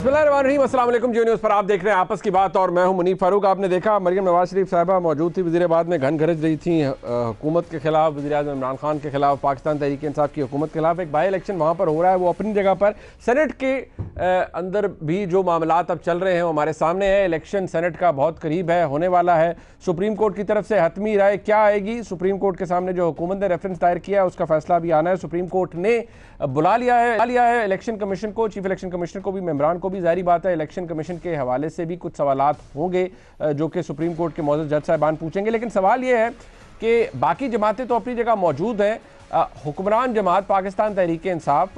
अस्सलाम वालेकुम। जियो न्यूज़ पर आप देख रहे हैं आपस की बात और मैं हूं मुनीफ फारूक। आपने देखा मरियम नवाज शरीफ साहिबा मौजूद थी, वज़ीर-ए-आज़म में घन गरज रही थी हुकूमत के खिलाफ, वज़ीर-ए-आज़म इमरान खान के खिलाफ, पाकिस्तान तहरीक इंसाफ की हुकूमत के खिलाफ। एक बाई इलेक्शन वहाँ पर हो रहा है, वो अपनी जगह पर। सेनेट के अंदर भी जो मामलात अब चल रहे हैं वो हमारे सामने है। इलेक्शन सेनेट का बहुत करीब है, होने वाला है। सुप्रीम कोर्ट की तरफ से हतमी राय क्या आएगी? सुप्रीम कोर्ट के सामने जो हुकूमत ने रेफरेंस दायर किया है उसका फैसला भी आना है। सुप्रीम कोर्ट ने बुला लिया है इलेक्शन कमीशन को, चीफ इलेक्शन कमिश्नर को भी, मेंबरान को भी। जाहिर बात है इलेक्शन कमीशन के हवाले से भी कुछ सवालात होंगे जो कि सुप्रीम कोर्ट के मौजूद जज साहिबान पूछेंगे। लेकिन सवाल यह है कि बाकी जमातें तो अपनी जगह मौजूद हैं। हुक्मरान जमात पाकिस्तान तहरीक इंसाफ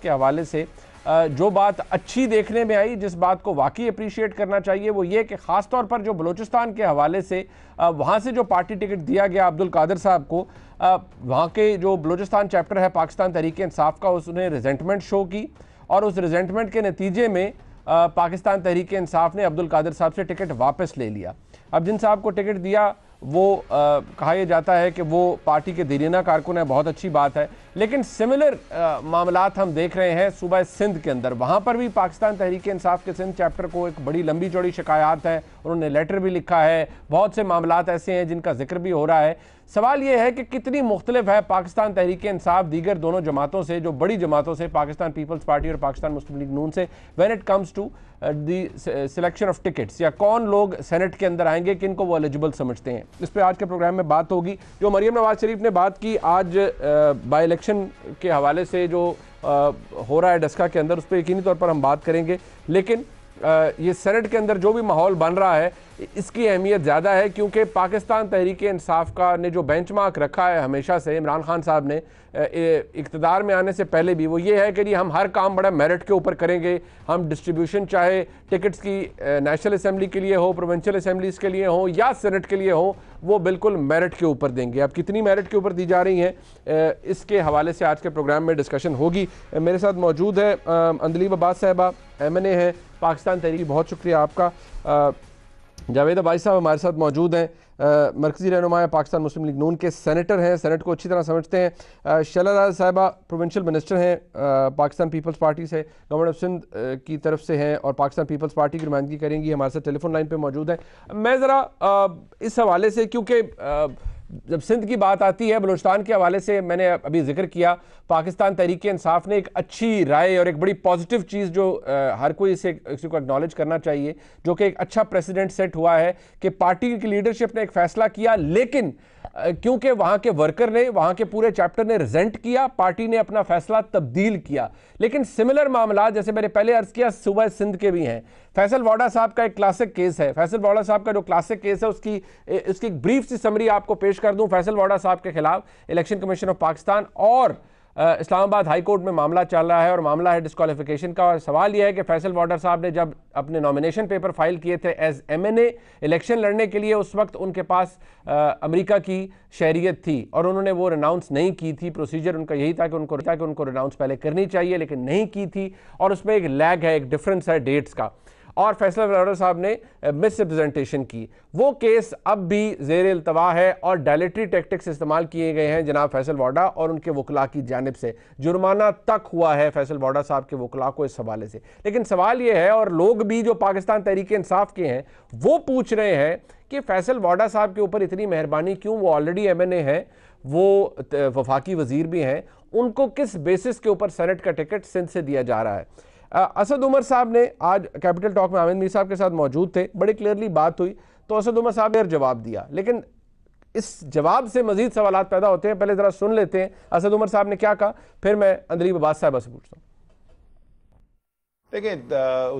के हवाले से जो बात अच्छी देखने में आई, जिस बात को वाकई अप्रिशिएट करना चाहिए, वो ये कि ख़ास तौर पर जो बलूचिस्तान के हवाले से वहाँ से जो पार्टी टिकट दिया गया अब्दुल कादिर साहब को, वहाँ के जो बलूचिस्तान चैप्टर है पाकिस्तान तहरीक इंसाफ का, उसने रिजेंटमेंट शो की और उस रिजेंटमेंट के नतीजे में पाकिस्तान तहरीक इंसाफ ने अब्दुल कादिर साहब से टिकट वापस ले लिया। अब जिन साहब को टिकट दिया वो कहा यह जाता है कि वो पार्टी के दीरीना कारकुन है, बहुत अच्छी बात है। लेकिन सिमिलर मामलात हम देख रहे हैं सूबा सिंध के अंदर। वहाँ पर भी पाकिस्तान तहरीक इंसाफ के सिंध चैप्टर को एक बड़ी लंबी चौड़ी शिकायत है, उन्होंने लेटर भी लिखा है। बहुत से मामलात ऐसे हैं जिनका जिक्र भी हो रहा है। सवाल यह है कि कितनी मुख्तलिफ है पाकिस्तान तहरीक इंसाफ दीगर दोनों जमातों से, जो बड़ी जमातों से, पाकिस्तान पीपल्स पार्टी और पाकिस्तान मुस्लिम लीग नून से, when it comes to the selection of tickets, या कौन लोग सेनेट के अंदर आएंगे, किन को वो एलिजिबल समझते हैं। इस पर आज के प्रोग्राम में बात होगी। जो मरियम नवाज शरीफ ने बात की आज बाई इलेक्शन के हवाले से जो हो रहा है डस्का के अंदर, उस पर यकीनी तौर पर हम बात करेंगे। लेकिन ये सेनेट के अंदर जो भी माहौल बन रहा है इसकी अहमियत ज़्यादा है, क्योंकि पाकिस्तान तहरीक इंसाफ का ने जो बेंचमार्क रखा है हमेशा से इमरान खान साहब ने इक़्तिदार में आने से पहले भी, वो ये है कि जी हम हर काम बड़ा मेरिट के ऊपर करेंगे। हम डिस्ट्रीब्यूशन चाहे टिकट्स की नेशनल असम्बली के लिए हो, प्रोविंशियल असम्बलीज़ के लिए हो या सेनेट के लिए हो, वो बिल्कुल मेरिट के ऊपर देंगे। अब कितनी मेरिट के ऊपर दी जा रही हैं इसके हवाले से आज के प्रोग्राम में डिस्कशन होगी। मेरे साथ मौजूद है अंदलीब अब्बास साहिबा, MNA है पाकिस्तान तहरीक। बहुत शुक्रिया आपका। जावेद अब्बासी साहब हमारे साथ मौजूद हैं, मरकज़ी रहनुमा पाकिस्तान मुस्लिम लीग नून के सेनेटर हैं, सेनेट को अच्छी तरह समझते हैं। शैला राज साहिबा प्रोविंशियल मिनिस्टर हैं पाकिस्तान पीपल्स पार्टी से, गवर्नमेंट ऑफ सिंध की तरफ से हैं और पाकिस्तान पीपल्स पार्टी की नुमाइंदगी करेंगी, हमारे साथ टेलीफोन लाइन पे मौजूद है। मैं ज़रा इस हवाले से, क्योंकि जब सिंध की बात आती है, बलूचिस्तान के हवाले से मैंने अभी जिक्र किया, पाकिस्तान तहरीक इंसाफ ने एक अच्छी राय और एक बड़ी पॉजिटिव चीज़ जो हर कोई इसी को एक्नॉलेज करना चाहिए, जो कि एक अच्छा प्रेसिडेंट सेट हुआ है कि पार्टी की लीडरशिप ने एक फैसला किया, लेकिन क्योंकि वहाँ के वर्कर ने, वहाँ के पूरे चैप्टर ने रिजेंट किया, पार्टी ने अपना फैसला तब्दील किया। लेकिन सिमिलर मामला जैसे मैंने पहले अर्ज किया सूबा सिंध के भी हैं। फैसल वाडा साहब का एक क्लासिक केस है। फैसल वाडा साहब का जो क्लासिक केस है उसकी एक ब्रीफ सी समरी आपको पेश कर दूं। फैसल वाडा साहब के खिलाफ इलेक्शन कमीशन ऑफ पाकिस्तान और इस्लामाबाद हाई कोर्ट में मामला चल रहा है और मामला है डिस्क्वालिफिकेशन का। और सवाल यह है कि फैसल वाडा साहब ने जब अपने नॉमिनेशन पेपर फाइल किए थे एज MNA इलेक्शन लड़ने के लिए, उस वक्त उनके पास अमेरिका की शहरियत थी और उन्होंने वो रिनाउंस नहीं की थी। प्रोसीजर उनका यही था कि उनको रिनाउंस पहले करनी चाहिए, लेकिन नहीं की थी और उसमें एक लैग है, एक डिफरेंस है डेट्स का। और फैसल वाडा साहब ने मिस रिप्रेजेंटेशन की। वो केस अब भी ज़ेर इल्तवा है और डायलेटरी टैक्टिक्स इस्तेमाल किए गए हैं जनाब फैसल वाडा और उनके वकला की जानिब से। जुर्माना तक हुआ है फैसल वाडा साहब के वकला को इस हवाले से। लेकिन सवाल ये है, और लोग भी जो पाकिस्तान तहरीक इंसाफ के हैं वो पूछ रहे हैं कि फैसल वाडा साहब के ऊपर इतनी मेहरबानी क्यों? वो ऑलरेडी MNA हैं, वो वफाकी वजीर भी हैं, उनको किस बेसिस के ऊपर सेनेट का टिकट सिंध से दिया जा रहा है? असद उमर साहब ने आज कैपिटल टॉक में आमिर मीर साहब के साथ मौजूद थे, बड़ी क्लियरली बात हुई, तो असद उमर साहब ने जवाब दिया। लेकिन इस जवाब से मजीद सवालात पैदा होते हैं। पहले ज़रा सुन लेते हैं असद उमर साहब ने क्या कहा, फिर मैं अंदलीब अब्बास साहब से पूछता हूँ। देखिए,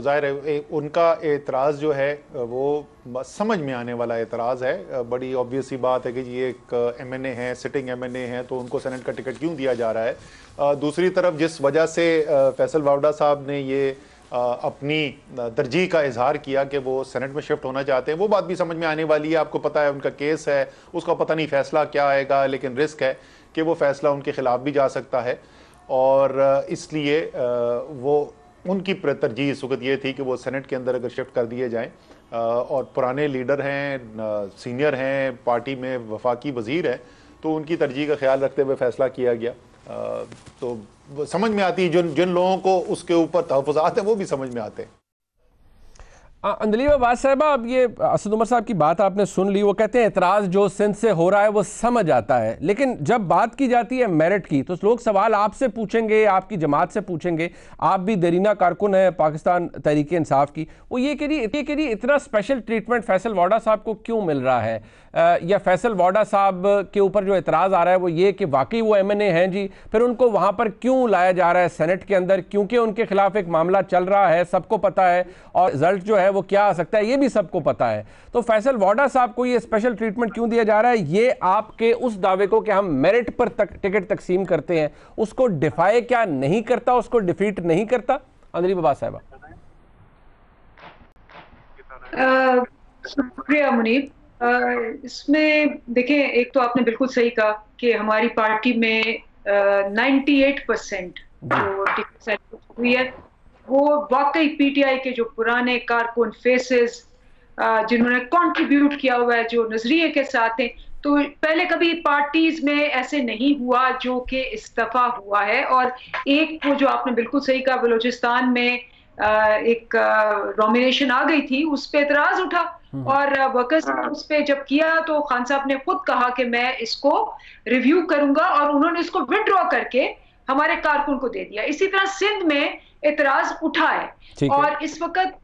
ज़ाहिर है उनका एतराज़ जो है वो समझ में आने वाला एतराज़ है। बड़ी ऑब्वियस सी बात है कि ये एक MNA है, सिटिंग MNA है, तो उनको सेनेट का टिकट क्यों दिया जा रहा है। दूसरी तरफ जिस वजह से फैसल वाडा साहब ने ये अपनी तरजीह का इजहार किया कि वो सेनेट में शिफ्ट होना चाहते हैं, वो बात भी समझ में आने वाली है। आपको पता है उनका केस है, उसका पता नहीं फैसला क्या आएगा, लेकिन रिस्क है कि वो फैसला उनके खिलाफ भी जा सकता है और इसलिए वो उनकी तरजीह इस वक्त ये थी कि वो सेनेट के अंदर अगर शिफ्ट कर दिए जाएं और पुराने लीडर हैं, सीनियर हैं, पार्टी में वफाकी वज़ीर हैं, तो उनकी तरजीह का ख्याल रखते हुए फैसला किया गया। तो समझ में आती है, जिन जिन लोगों को उसके ऊपर तहफ़्फ़ुज़ात हैं वो भी समझ में आते हैं। अंदलीब अब्बास साहबा, अब ये असद उमर साहब की बात आपने सुन ली। वो कहते हैं एतराज़ जो सिंध से हो रहा है वो समझ आता है, लेकिन जब बात की जाती है मेरिट की तो लोग सवाल आपसे पूछेंगे, आपकी जमात से पूछेंगे। आप भी दरीना कारकुन है पाकिस्तान तहरीक इंसाफ की। वो ये कह रही इतना स्पेशल ट्रीटमेंट फैसल वाडा साहब को क्यों मिल रहा है, या फैसल वाडा साहब के ऊपर जो एतराज़ आ रहा है वो ये कि वाकई वो MNA हैं जी, फिर उनको वहाँ पर क्यों लाया जा रहा है सेनेट के अंदर, क्योंकि उनके खिलाफ एक मामला चल रहा है, सबको पता है, और रिजल्ट जो है वो क्या आ सकता है ये भी सबको पता है। तो फैसल वाडा साहब को ये स्पेशल ट्रीटमेंट क्यों दिया जा रहा है? ये आपके उस दावे को कि हम मेरिट पर टिकट तकसीम करते हैं उसको डिफाई क्या नहीं करता, उसको डिफीट नहीं करता? अंदलीब अब्बास साहबा। शुक्रिया मुनीब। इसमें देखें, एक तो आपने बिल्कुल सही कहा कि हमारी पार्टी में 98% जो टिकट सेट हुई है वो वाकई PTI के जो पुराने कारकुन फेसेस जिन्होंने कंट्रीब्यूट किया हुआ है, जो नजरिए के साथ हैं। तो पहले कभी पार्टीज में ऐसे नहीं हुआ जो कि इस्तीफा हुआ है। और एक वो जो आपने बिल्कुल सही कहा, बलूचिस्तान में एक नॉमिनेशन आ गई थी, उस पर एतराज उठा और वर्कर्स ने उस पर जब किया तो खान साहब ने खुद कहा कि मैं इसको रिव्यू करूंगा, और उन्होंने इसको विड्रॉ करके हमारे कारकुन को दे दिया। इसी तरह सिंध में एतराज उठा है और इस वक्त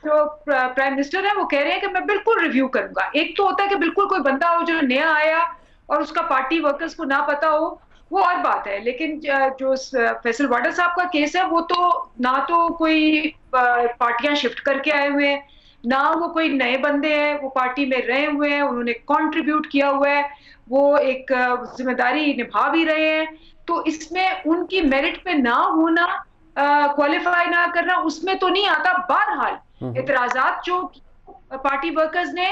जो प्राइम मिनिस्टर है वो कह रहे हैं कि मैं बिल्कुल रिव्यू करूंगा। एक तो होता है कि बिल्कुल कोई बंदा हो जो नया आया और उसका पार्टी वर्कर्स को ना पता हो, वो और बात है। लेकिन जो फैसल वाडा साहब का केस है वो तो ना तो कोई पार्टियां शिफ्ट करके आए हुए हैं, ना वो कोई नए बंदे हैं, वो पार्टी में रहे हुए हैं, उन्होंने कंट्रीब्यूट किया हुआ है, वो एक जिम्मेदारी निभा भी रहे हैं। तो इसमें उनकी मेरिट पे ना होना, क्वालिफाई ना करना, उसमें तो नहीं आता। बहरहाल एतराजात जो पार्टी वर्कर्स ने,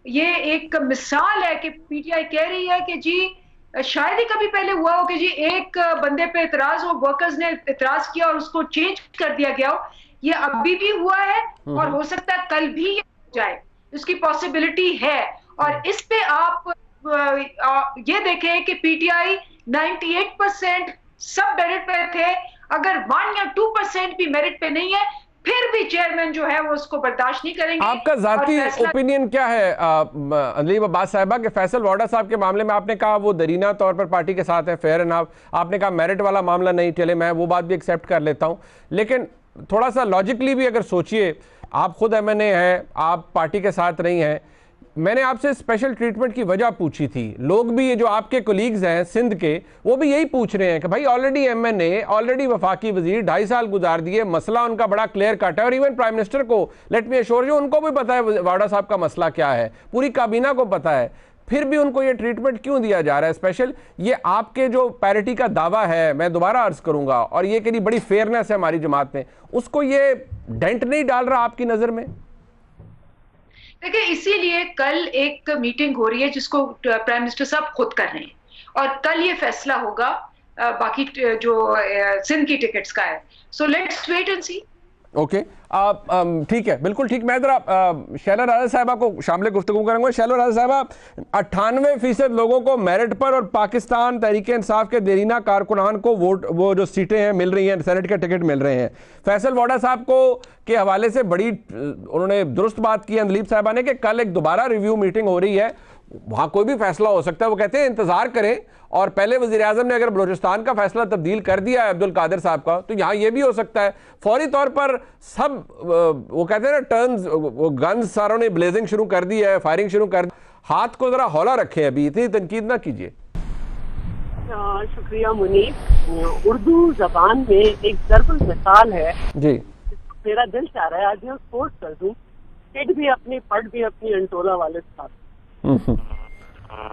ये एक मिसाल है कि PTI कह रही है कि जी शायद ही कभी पहले हुआ हो कि जी एक बंदे पे एतराज हो, वर्कर्स ने एतराज किया और उसको चेंज कर दिया गया हो। ये अभी भी हुआ है और हो सकता है कल भी ये हो जाए, उसकी पॉसिबिलिटी है। और इस पे आप ये देखें कि PTI 98% सब मेरिट पे थे। अगर 1 या 2% भी मेरिट पे नहीं है, फिर भी चेयरमैन जो है वो उसको बर्दाश्त नहीं करेंगे। आपका जाती ओपिनियन क्या है अंदलीब अब्बास साहिबा के फैसल वाडा साहब के मामले में? आपने कहा वो दरीना तौर पर पार्टी के साथ है, फेयर एनफ। आपने कहा मेरिट वाला मामला नहीं चले, मैं वो बात भी एक्सेप्ट कर लेता हूं, लेकिन थोड़ा सा लॉजिकली भी अगर सोचिए, आप खुद MNA हैं, आप पार्टी के साथ नहीं हैं। मैंने आपसे स्पेशल ट्रीटमेंट की वजह पूछी थी, लोग भी ये जो आपके कोलीग्स हैं सिंध के वो भी यही पूछ रहे हैं कि भाई ऑलरेडी MNA, ऑलरेडी वफाकी वजीर 2.5 साल गुजार दिए, मसला उनका बड़ा क्लियर कट है। और इवन प्राइम मिनिस्टर को, लेट मी एश्योर यू, उनको भी पता है वाडा साहब का मसला क्या है, पूरी काबीना को पता है, फिर भी उनको ये ट्रीटमेंट क्यों दिया जा रहा है स्पेशल? ये आपके जो पैरिटी का दावा है, मैं दोबारा अर्ज करूंगा, और ये कि बड़ी फेयरनेस है हमारी जमात में, उसको ये डेंट नहीं डाल रहा आपकी नजर में? देखिए, इसीलिए कल एक मीटिंग हो रही है जिसको प्राइम मिनिस्टर साहब खुद कर रहे हैं, और कल ये फैसला होगा बाकी जो सिंध की टिकट्स का है। So let's wait and see. Okay, ठीक है, बिल्कुल ठीक। मैं जरा शैला राजा साहबा को शामिल गुफ्तगू करूंगा। शैला राजा साहबा, 98% लोगों को मेरिट पर और पाकिस्तान तहरीक इंसाफ के देरीना कारकुनान को वोट, वो जो सीटें हैं मिल रही हैं, सेनेट के टिकट मिल रहे हैं। फैसल वाडा साहब को के हवाले से बड़ी उन्होंने दुरुस्त बात की अंदलीब साहबा ने कि कल एक दोबारा रिव्यू मीटिंग हो रही है, वहां कोई भी फैसला हो सकता है। वो कहते हैं इंतजार करें, और पहले वजीर आजम ने अगर बलूचिस्तान का फैसला तब्दील कर दिया है अब्दुल कादिर साहब का, तो यहाँ ये भी हो सकता है फौरी तौर पर सब, वो कहते हैं ना टर्न्स, वो गन्स सारों ने ब्लेजिंग शुरू कर दी है, फायरिंग शुरू कर दी। हाथ को जरा हौला रखें, अभी इतनी तनकीद ना कीजिए। शुक्रिया मुनीब। उर्दू जबान में एक ज़र्बुल मिसाल है जी, मेरा दिल चाह रहा है आज मैं कोट कर दूं, पिट भी अपनी पट भी अपनी अंटोला वाले साथ।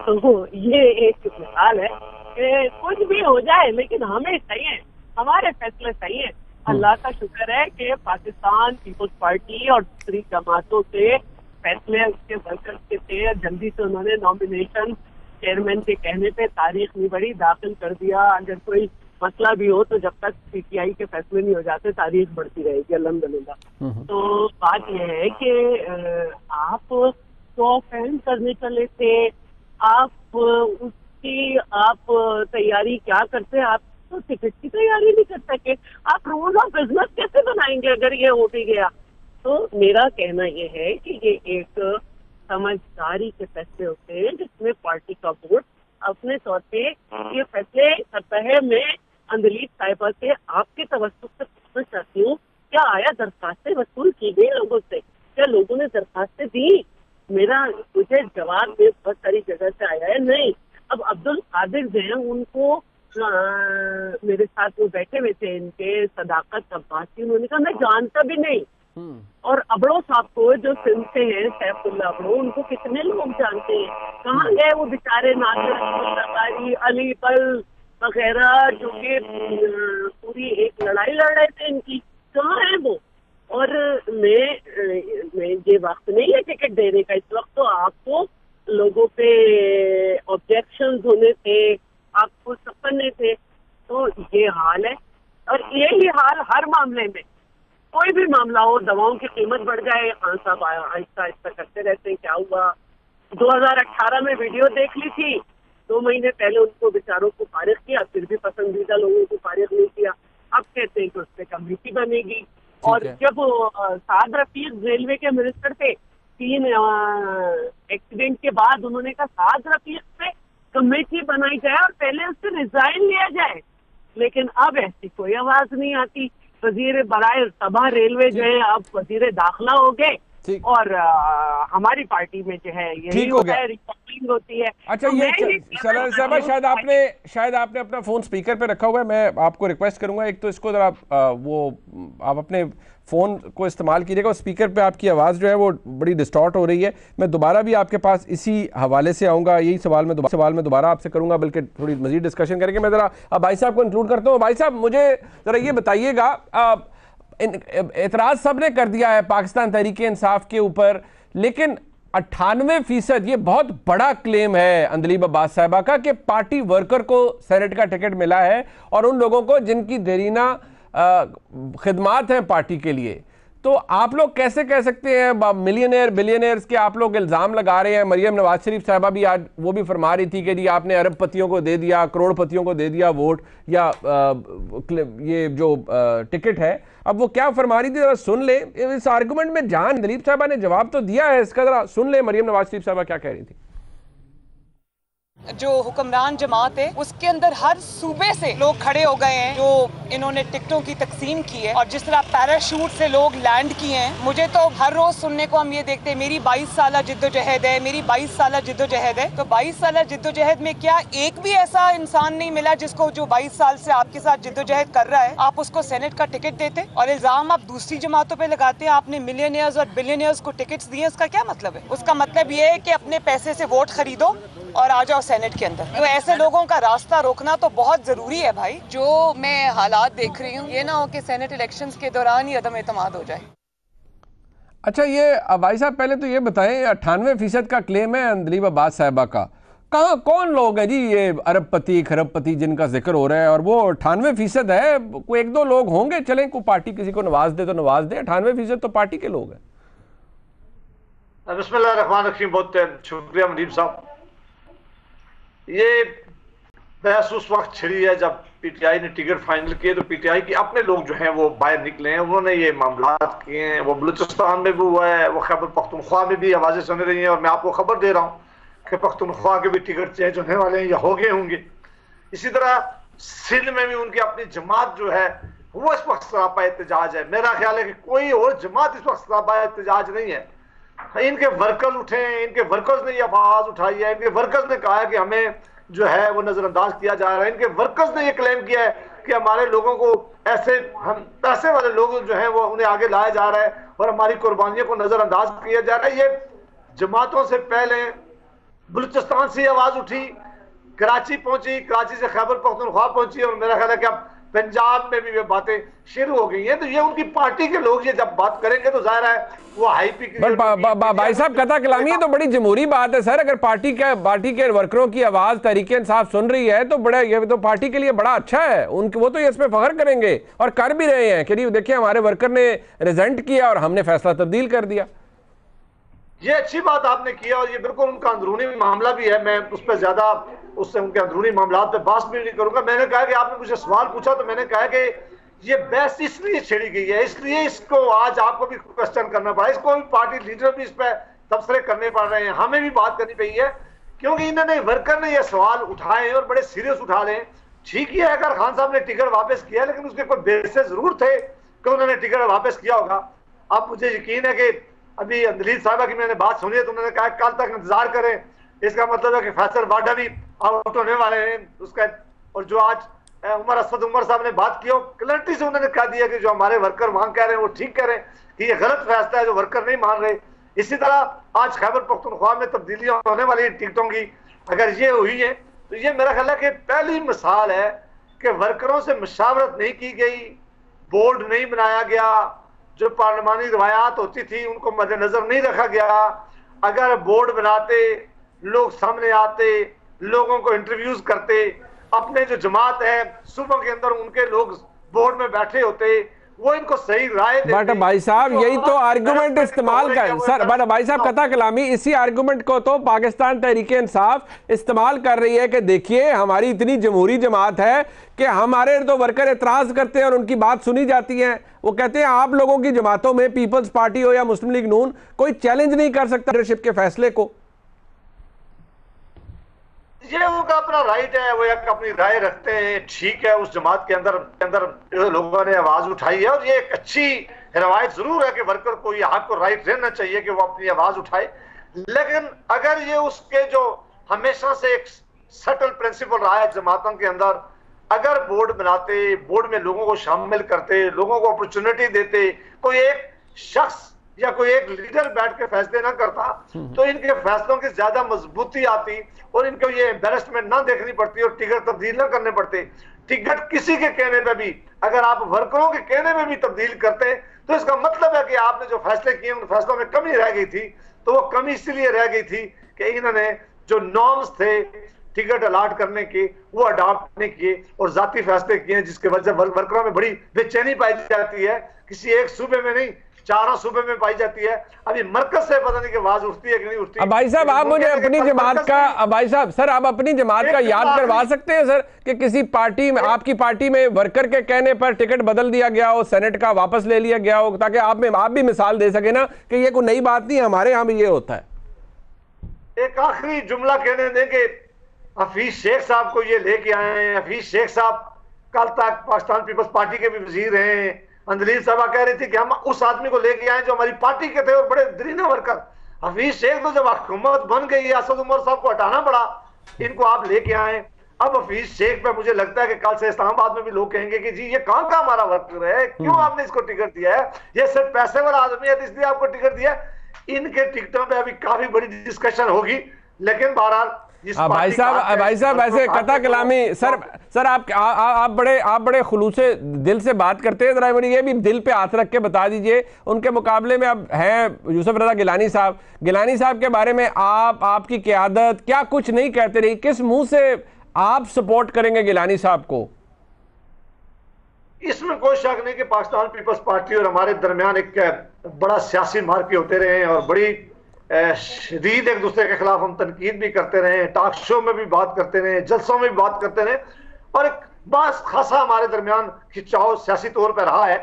तो ये एक मिसाल है कि कुछ भी हो जाए लेकिन हमें सही है, हमारे फैसले सही है। अल्लाह का शुक्र है कि पाकिस्तान पीपल्स पार्टी और दूसरी जमातों के फैसले उसके वर्कर्स के थे, जल्दी से उन्होंने नॉमिनेशन चेयरमैन के कहने पे तारीख नहीं बढ़ी, दाखिल कर दिया। अगर कोई मसला भी हो तो जब तक PTI के फैसले नहीं हो जाते तारीख बढ़ती रहेगी अल्हम्दुलिल्लाह। तो बात यह है कि आप तो फैन करने चले थे, आप उसकी आप तैयारी क्या करते हैं? आप तो टिकट की तैयारी नहीं कर सके। आप रूल ऑफ बिजनेस कैसे बनाएंगे अगर ये हो भी गया? तो मेरा कहना ये है कि ये एक समझदारी के फैसले होते हैं जिसमें पार्टी का बोर्ड अपने तौर पे ये फैसले करता है। मैं अंजलि साहिबा से आपके तवज्जो से पूछना चाहती हूँ, क्या आया दरखास्तें वसूल की गई लोगों से? क्या लोगों ने दरखास्तें दी? मुझे जवाब में बहुत सारी जगह से आया है नहीं। अब अब्दुल कादिर जो है उनको मेरे साथ वो बैठे हुए थे, इनके सदाकत अब्बासी, उन्होंने कहा मैं जानता भी नहीं। और अबड़ो साहब को जो सिंध से हैं, सैफुल्लाह अबड़ो, उनको कितने लोग जानते हैं? कहाँ गए वो बेचारे नासिर अली पल वगैरह जो कि पूरी एक लड़ाई लड़ रहे थे इनकी, कहाँ है वो? और मैं ये वक्त नहीं है टिकट देने का। इस वक्त तो आपको लोगों पे ऑब्जेक्शंस होने थे, आपको सपने थे। तो ये हाल है और यही हाल हर मामले में, कोई भी मामला हो, दवाओं की कीमत बढ़ जाए, खान साहब आहिस्ता आहिस्ता करते रहते हैं। क्या हुआ? 2018 में वीडियो देख ली थी, 2 महीने पहले उनको बेचारों को फारिग किया, फिर भी पसंदीदा लोगों को फारिग नहीं किया। अब कहते हैं कि उस पर कमेटी बनेगी। और जब साद रफीक रेलवे के मिनिस्टर थे, 3 एक्सीडेंट के बाद उन्होंने कहा साद रफीक पे कमेटी बनाई जाए और पहले उससे रिजाइन लिया जाए, लेकिन अब ऐसी कोई आवाज नहीं आती। वजीर बराए तबाह रेलवे जो है अब वजीर दाखिला हो गए और हमारी पार्टी में जो है यही होता है, रिकॉर्डिंग होती है। अच्छा, तो ये सलाल साहब शायद आपने अपना फोन स्पीकर पे रखा हुआ है। मैं आपको रिक्वेस्ट करूंगा, एक तो इसको जरा आप अपने फ़ोन को इस्तेमाल कीजिएगा और स्पीकर पे आपकी आवाज़ जो है वो बड़ी डिस्टॉर्ट हो रही है। मैं दोबारा भी आपके पास इसी हवाले से आऊँगा, यही सवाल मैं दोबारा आपसे करूँगा, बल्कि थोड़ी मज़ीद डिस्कशन करेंगे। मैं ज़रा भाई साहब को इंक्लूड करता हूँ। भाई साहब, मुझे ज़रा ये बताइएगा, एतराज़ सब ने कर दिया है पाकिस्तान तहरीक-ए-इंसाफ के ऊपर, लेकिन 98% ये बहुत बड़ा क्लेम है अंदलीब अब्बास साहिबा का कि पार्टी वर्कर को सेनेट का टिकट मिला है और उन लोगों को जिनकी देरीना खिदमात हैं पार्टी के लिए। तो आप लोग कैसे कह सकते हैं मिलियनेयर बिलियनेयर्स के आप लोग इल्ज़ाम लगा रहे हैं? मरियम नवाज शरीफ साहिबा भी आज वो भी फरमा रही थी कि जी आपने अरबपतियों को दे दिया, करोड़पतियों को दे दिया वोट या ये जो टिकट है। अब वो क्या फरमा रही थी, जरा सुन ले इस आर्गूमेंट में। जान दलीप साहिबा ने जवाब तो दिया है इसका, जरा सुन ले मरियम नवाज शरीफ साहिबा क्या कह रही थी। जो हुक्मरान जमात है उसके अंदर हर सूबे से लोग खड़े हो गए हैं जो इन्होंने टिकटों की तकसीम की है, और जिस तरह पैराशूट से लोग लैंड किए हैं। मुझे तो हर रोज सुनने को हम ये देखते हैं, मेरी 22 साल जिद्दोजहद है, मेरी 22 साल जिद्दोजहद है। तो 22 साल जिद्दोजहद में क्या एक भी ऐसा इंसान नहीं मिला जिसको जो 22 साल से आपके साथ जिद्दोजहद कर रहा है, आप उसको सेनेट का टिकट देते? और इल्जाम आप दूसरी जमातों पे लगाते हैं आपने मिलियनियर्स और बिलियनियर्स को टिकट्स दिए। उसका क्या मतलब है? उसका मतलब ये है कि अपने पैसे से वोट खरीदो और आ जाओ सेनेट के अंदर। तो ऐसे लोगों का रास्ता रोकना तो बहुत जरूरी है भाई। जो मैं हालात देख रही हूँ, ये ना हो कि सेनेट इलेक्शंस के दौरान ही अदम एतमाद हो जाए। अच्छा, ये भाई साहब पहले तो ये बताएं, 98% का क्लेम है अंदलीब अब्बास साहिबा का। कहाँ कौन लोग हैं जी ये अरबपति खरबपति जिनका जिक्र हो रहा है? और वो 98% है, कोई 1-2 लोग होंगे, चलें कोई पार्टी किसी को नवाज दे तो नवाज दे, 98% तो पार्टी के लोग हैं। बिस्मिल्लाह रहमान रहीम, बहुत शुक्रिया मुनीब साहब। ये बहस उस वक्त छिड़ी है जब पीटीआई ने टिकट फाइनल किए, तो पीटीआई के अपने लोग जो हैं वो बाहर निकले हैं, उन्होंने ये मामला किए हैं। वो बलूचिस्तान में भी हुआ है, वो खैबर पख्तूनख्वा में भी आवाज़ें सुन रही हैं, और मैं आपको खबर दे रहा हूँ कि पख्तूनख्वा के भी टिकट चेंज होने वाले हैं या हो गए होंगे। इसी तरह सिंध में भी उनकी अपनी जमात जो है वो इस वक्त सरापा एहतजाज है। मेरा ख्याल है कि कोई और जमात इस वक्त सरापा एहतजाज नहीं है। इनके वर्कर्स उठे हैं, इनके वर्कर्स ने ये आवाज उठाई है, इनके वर्कर्स ने कहा है कि हमें जो है वो नजरअंदाज किया जा रहा है। इनके वर्कर्स ने ये क्लेम किया है कि हमारे लोगों को ऐसे, हम पैसे वाले लोग जो हैं वो उन्हें आगे लाया जा रहा है और हमारी कुर्बानियों को नजरअंदाज किया जा रहा है। ये जमातों से पहले बलूचिस्तान से आवाज उठी, कराची पहुंची, कराची से खैबर पख्तूनख्वा पहुंची, और मेरा ख्याल है कि अब पंजाब में भी वे बातें शुरू हो गई हैं। तो ये उनकी पार्टी के लोग ये जब बात करेंगे तो जाहिर है वो हाईपी। भाई साहब, कथा कलामी है तो बड़ी जमहूरी बात है सर। अगर पार्टी के वर्करों की आवाज तहरीक-ए-इंसाफ सुन रही है तो बड़ा, ये तो पार्टी के लिए बड़ा अच्छा है। उनके वो तो इस पे फख्र करेंगे और कर भी रहे हैं कि देखिए हमारे वर्कर ने रिजेंट किया और हमने फैसला तब्दील कर दिया। ये अच्छी बात आपने किया और ये बिल्कुल उनका अंदरूनी मामला भी है। मैं उस पर ज्यादा उससे उनके अंदरूनी मामला पे बात भी नहीं करूंगा। मैंने कहा कि आपने मुझे सवाल पूछा तो मैंने कहा कि ये बहस इसलिए छेड़ी गई है, इसलिए इसको आज आपको भी क्वेश्चन करना पड़ा, इसको भी पार्टी लीडर भी इस पर तबसरे करने पड़ रहे हैं, हमें भी बात करनी पड़ी है, क्योंकि इन्होंने वर्कर ने ये सवाल उठाए और बड़े सीरियस उठा रहे हैं। ठीक ही है अगर खान साहब ने टिकट वापस किया, लेकिन उसके कोई बेसिस जरूर थे कि उन्होंने टिकट वापस किया होगा। अब मुझे यकीन है कि अभी अंदलीब साहबा की मैंने बात सुनी है तो उन्होंने कहा कल तक इंतजार करें, इसका मतलब है कि फैसल वाडा भी आउट होने वाले हैं उसका। और जो आज उमर असद उमर साहब ने बात की, क्लैरिटी से उन्होंने कह दिया कि जो हमारे वर्कर वहां कह रहे हैं वो ठीक कह रहे हैं कि ये गलत फैसला है जो वर्कर नहीं मान रहे। इसी तरह आज खैबर पख्तूनख्वा में तब्दीलियां होने वाली टिकटों की, अगर ये हुई है तो ये मेरा ख्याल है कि पहली मिसाल है कि वर्करों से मशावरत नहीं की गई, बोर्ड नहीं बनाया गया, जो पार्लिमानी रवायात होती थी उनको मद्देनजर नहीं रखा गया। अगर बोर्ड बनाते, लोग सामने आते, लोगों को इंटरव्यूज करते, अपने जो जमात है सुबह के अंदर उनके लोग बोर्ड में बैठे होते, वो इनको सही राय देते। बट भाई साहब यही तो आर्गुमेंट इस्तेमाल कर सर, बट भाई साहब कथा कलामी इसी आर्गुमेंट को तो पाकिस्तान तहरीक-ए-इंसाफ इस्तेमाल कर रही है कि देखिए हमारी इतनी जमहूरी जमात है कि हमारे तो वर्कर एतराज करते हैं और उनकी बात सुनी जाती है। वो कहते हैं आप लोगों की जमातों में पीपल्स पार्टी हो या मुस्लिम लीग नून कोई चैलेंज नहीं कर सकता लीडरशिप के फैसले को। ये उनका अपना राइट है, वो एक अपनी राय रखते हैं, ठीक है। उस जमात के अंदर लोगों ने आवाज उठाई है और ये एक अच्छी रवायत जरूर है कि वर्कर को ये हक और राइट रहना चाहिए कि वो अपनी आवाज उठाए। लेकिन अगर ये उसके जो हमेशा से एक सटल प्रिंसिपल रहा है जमातों के अंदर, अगर बोर्ड बनाते, बोर्ड में लोगों को शामिल करते, लोगों को अपॉर्चुनिटी देते, कोई एक शख्स या कोई एक लीडर बैठ के फैसले ना करता तो इनके फैसलों की ज्यादा मजबूती आती और इनको ये एम्बेरसमेंट ना देखनी पड़ती और टिकट तब्दील ना करने पड़ते। टिकट किसी के कहने पे भी, अगर आप वर्करों के कहने में भी तब्दील करते तो इसका मतलब है कि आपने जो फैसले किए उन फैसलों में कमी रह गई थी। तो वो कमी इसलिए रह गई थी कि इन्होंने जो नॉर्म्स थे टिकट अलाट करने के वो अडॉप्ट नहीं किए और जाती फैसले किए, जिसके वजह वर्करों में बड़ी बेचैनी पाई जाती है। किसी एक सूबे में नहीं, चारों सूबे में पाई जाती है। अभी मरकज से पता नहीं कि आवाज उठती है कि नहीं उठती। भाई साहब आप मुझे अपनी जमात का, भाई साहब सर आप अपनी जमात का याद करवा सकते हैं सर कि किसी पार्टी में, आपकी पार्टी में वर्कर के कहने पर टिकट बदल दिया गया हो, सेनेट का वापस ले लिया गया हो, ताकि आप भी मिसाल दे सके ना कि ये कोई नई बात नहीं, हमारे यहाँ भी ये होता है। एक आखिरी जुमला कहने दें कि हफीज शेख साहब को ये लेके आए हैं। हफीज शेख साहब कल तक पाकिस्तान पीपल्स पार्टी के भी वजीर हैं। अंदलीब साहबा कह रही थी कि हम उस आदमी को लेके आए जो हमारी पार्टी के थे और बड़े दरीना वर्कर। हफीज शेख तो जब हुकूमत बन गई, असद उमर साहब को हटाना पड़ा, इनको आप लेके आए। अब हफीज शेख पे मुझे लगता है कि कल से इस्लामाबाद में भी लोग कहेंगे कि जी ये कहाँ का हमारा वर्कर है, क्यों आपने इसको टिकट दिया है, ये सिर्फ पैसे वाला आदमी है इसलिए आपको टिकट दिया। इनके टिकटों पे अभी काफी बड़ी डिस्कशन होगी, लेकिन बहरहाल भाई साहब ऐसे कथा कलामी सर आप बड़े खुलूसे दिल से बात करते हैं, जरा ये भी दिल पे हाथ रख के बता दीजिए। उनके मुकाबले में अब हैं यूसुफ रजा गिलानी साहब के बारे में आपकी क़यादत क्या कुछ नहीं कहते रही, किस मुंह से आप सपोर्ट करेंगे गिलानी साहब को? इसमें कोई शक नहीं कि पाकिस्तान पीपल्स पार्टी और हमारे दरमियान एक बड़ा सियासी मार्के होते रहे हैं और बड़ी शदीद एक दूसरे के खिलाफ हम तनकीद भी करते रहे, टॉक शो में भी बात करते रहे, जलसों में भी बात करते रहे और एक बस खासा हमारे दरमियान खिंचाव सियासी तौर पर रहा है।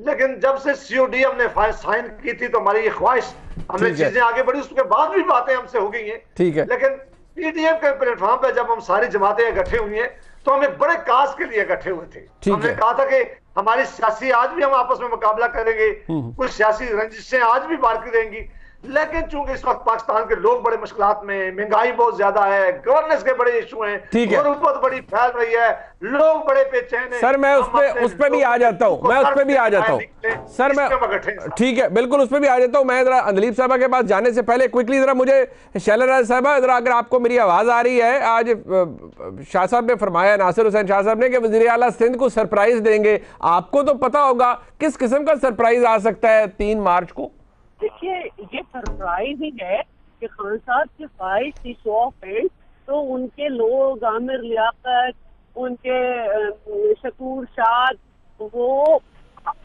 लेकिन जब से COD हमने साइन की थी तो हमारी ये ख्वाहिश, हमने चीजें आगे बढ़ी, उसके बाद भी बातें हमसे हो गई हैं। ठीक है, लेकिन PDM के प्लेटफॉर्म पर जब हम सारी जमातें इकट्ठे हुई हैं तो हम एक बड़े काज के लिए इकट्ठे हुए थे। हमने कहा था कि हमारी सियासी, आज भी हम आपस में मुकाबला करेंगे, कुछ सियासी रंजिशें आज भी बाकी रहेंगी, लेकिन चूंकि इस वक्त पाकिस्तान के लोग बड़े मुश्किलात में, महंगाई बहुत ज्यादा है, गवर्नेंस के बड़े इशू हैं, गुर्बत बड़ी फैल रही है, लोग बड़े बेचैन हैं। सर मैं उस पे भी आ जाता हूँ, सर मैं ठीक है बिल्कुल उस पे भी आ जाता हूँ। मैं जरा अंदलीब साहबा के पास जाने से पहले क्विकली जरा मुझे शैलराज साहबा, जरा अगर आपको मेरी आवाज आ रही है, आज शाह साहब ने फरमाया, नासिर हुसैन शाह साहब ने, कि वज़ीर आला सिंध को सरप्राइज देंगे। आपको तो पता होगा किस किस्म का सरप्राइज आ सकता है 3 मार्च को? देखिए ये सरप्राइज ही है कि खान साहब की ख्वाहिश थी शो ऑफ हैंड, तो उनके लोग आमिर लियाकत, उनके शकूर शाद, वो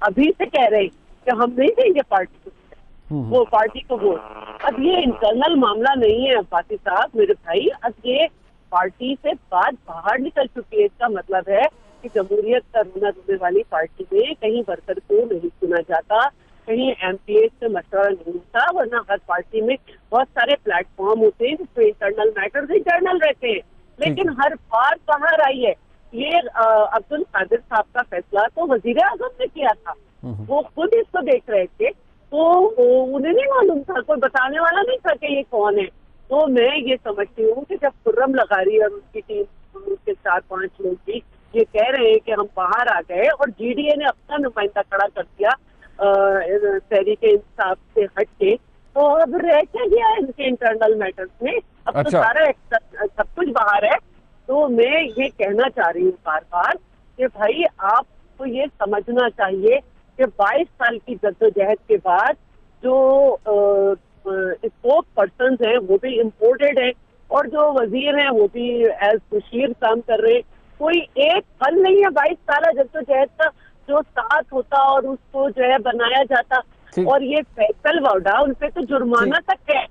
अभी से कह रहे कि हम नहीं देंगे पार्टी को, वो पार्टी को वोट। अब ये इंटरनल मामला नहीं है फातिह साहब मेरे भाई, अब ये पार्टी से बात बाहर निकल चुकी है। इसका मतलब है कि जमहूरियत का रोना रोने वाली पार्टी में कहीं वर्कर को नहीं सुना जाता, कहीं एमपीए से मशवरा नहीं होता, वरना हर पार्टी में बहुत सारे प्लेटफॉर्म होते हैं जिसमें इंटरनल मैटर्स इंटरनल रहते हैं, लेकिन हर बात बाहर आई है। ये अब्दुल कादिर साहब का फैसला तो वजीर आजम ने किया था, वो खुद इसको देख रहे थे, तो उन्हें नहीं मालूम था, कोई बताने वाला नहीं था कि ये कौन है। तो मैं ये समझती हूँ कि जब खुर्रम लगारी और उनकी टीम के 4-5 लोग भी ये कह रहे हैं कि हम बाहर आ गए और जीडीए ने अपना नुमाइंदा खड़ा कर दिया तहरीक इंसाफ से हट के, तो अब रह क्या गया है इनके इंटरनल मैटर्स में? अब तो सारा सब कुछ बाहर है। तो मैं ये कहना चाह रही हूँ बार बार कि भाई आपको ये समझना चाहिए कि 22 साल की जद्दोजहद के बाद जो स्पोक पर्सन है वो भी इम्पोर्टेड है और जो वजीर हैं वो भी एज मुशीर काम कर रहे हैं। कोई एक फल नहीं है 22 साल जद्दोजहद का जो साथ होता और उसको जो है बनाया जाता। और ये फैसल वाउडा उन पे तो जुर्माना तक है